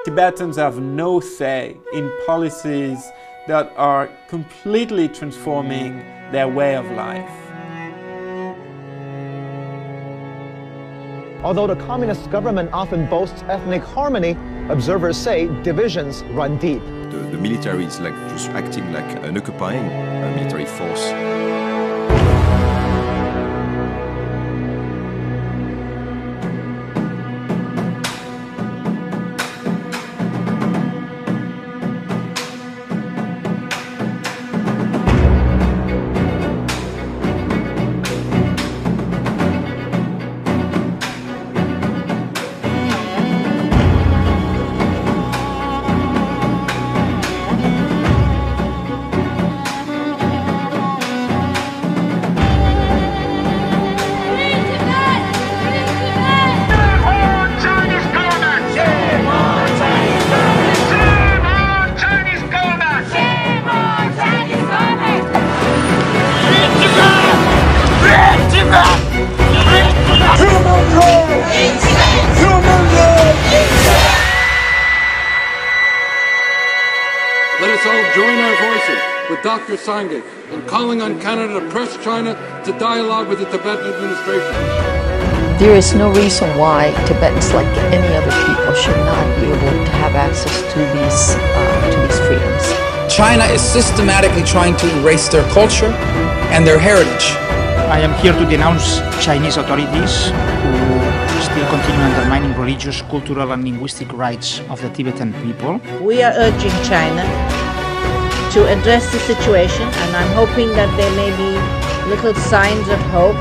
Tibetans have no say in policies that are completely transforming their way of life. Although the communist government often boasts ethnic harmony, observers say divisions run deep. The military is like just acting like an occupying military force. Let us all join our voices with Dr. Sangay in calling on Canada to press China to dialogue with the Tibetan administration. There is no reason why Tibetans, like any other people, should not be able to have access to these freedoms. China is systematically trying to erase their culture and their heritage. I am here to denounce Chinese authorities who still continue undermining religious, cultural and linguistic rights of the Tibetan people. We are urging China to address the situation, and I'm hoping that there may be little signs of hope